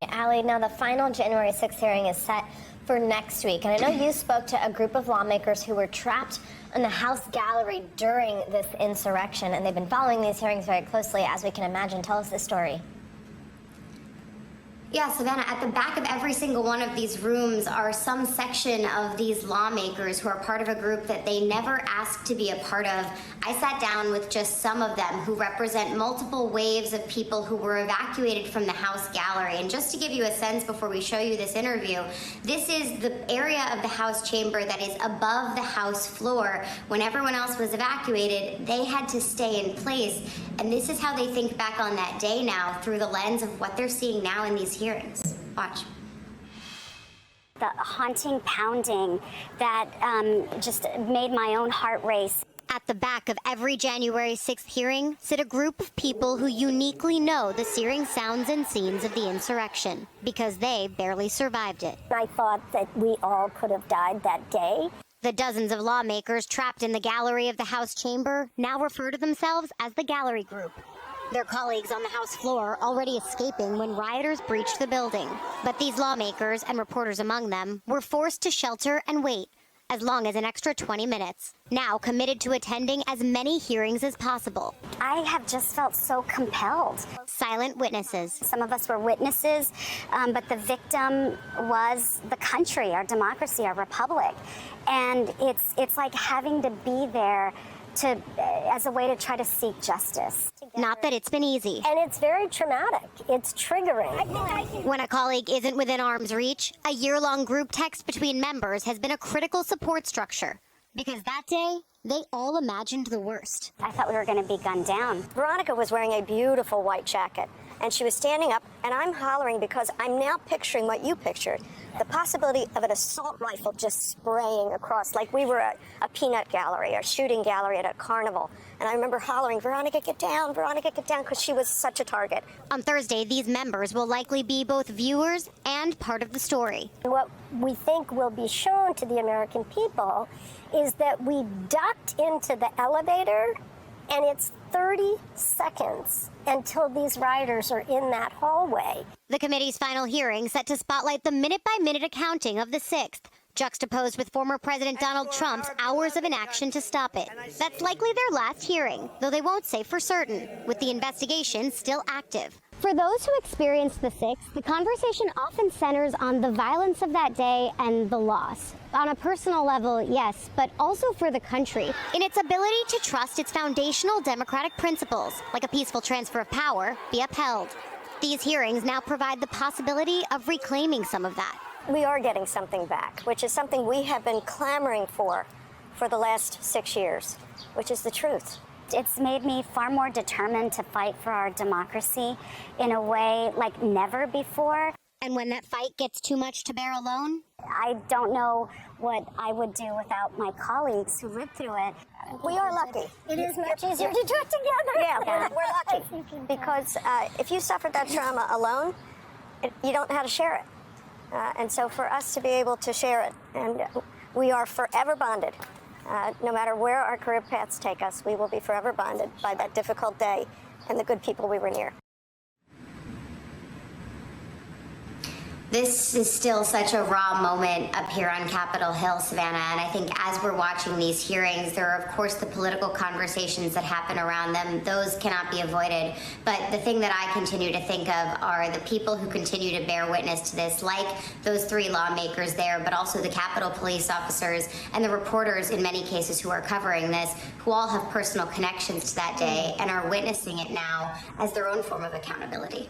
Allie, now the final January 6th hearing is set for next week. And I know you spoke to a group of lawmakers who were trapped in the House gallery during this insurrection, and they've been following these hearings very closely, as we can imagine. Tell us the story. Yeah, Savannah, at the back of every single one of these rooms are some section of these lawmakers who are part of a group that they never asked to be a part of. I sat down with just some of them who represent multiple waves of people who were evacuated from the House gallery. And just to give you a sense before we show you this interview, this is the area of the House chamber that is above the House floor. When everyone else was evacuated, they had to stay in place. And this is how they think back on that day now through the lens of what they're seeing now in these hearings. Watch. The haunting pounding that just made my own heart race. At the back of every January 6th hearing sit a group of people who uniquely know the searing sounds and scenes of the insurrection because they barely survived it. I thought that we all could have died that day. The dozens of lawmakers trapped in the gallery of the House chamber now refer to themselves as the Gallery Group. Their colleagues on the House floor already escaping when rioters breached the building. But these lawmakers, and reporters among them, were forced to shelter and wait as long as an extra 20 minutes, now committed to attending as many hearings as possible. I have just felt so compelled. Silent witnesses. Some of us were witnesses, but the victim was the country, our democracy, our republic. And it's like having to be there as a way to try to seek justice. Not that it's been easy. And it's very traumatic. It's triggering. When a colleague isn't within arm's reach, a year-long group text between members has been a critical support structure. Because that day, they all imagined the worst. I thought we were going to be gunned down. Veronica was wearing a beautiful white jacket, and she was standing up, and I'm hollering because I'm now picturing what you pictured. The possibility of an assault rifle just spraying across, like we were at a peanut gallery, a shooting gallery at a carnival. And I remember hollering, Veronica, get down, because she was such a target. On Thursday, these members will likely be both viewers and part of the story. What we think will be shown to the American people is that we ducked into the elevator, and it's 30 seconds until these rioters are in that hallway. The committee's final hearing set to spotlight the minute-by-minute accounting of the 6th, juxtaposed with former President Donald Trump's hours of inaction to stop it. That's likely their last hearing, though they won't say for certain, with the investigation still active. For those who experienced the 6th, the conversation often centers on the violence of that day and the loss. On a personal level, yes, but also for the country, in its ability to trust its foundational democratic principles, like a peaceful transfer of power, be upheld. These hearings now provide the possibility of reclaiming some of that. We are getting something back, which is something we have been clamoring for the last 6 years, which is the truth. It's made me far more determined to fight for our democracy in a way like never before. And when that fight gets too much to bear alone? I don't know what I would do without my colleagues who lived through it. We are lucky. It is much easier to do it together. Yeah, we're lucky. Because if you suffered that trauma alone, you don't know how to share it. And so for us to be able to share it, and we are forever bonded. No matter where our career paths take us, we will be forever bonded by that difficult day and the good people we were near. This is still such a raw moment up here on Capitol Hill, Savannah, and I think as we're watching these hearings, there are, of course, the political conversations that happen around them. Those cannot be avoided. But the thing that I continue to think of are the people who continue to bear witness to this, like those 3 lawmakers there, but also the Capitol police officers and the reporters in many cases who are covering this, who all have personal connections to that day and are witnessing it now as their own form of accountability.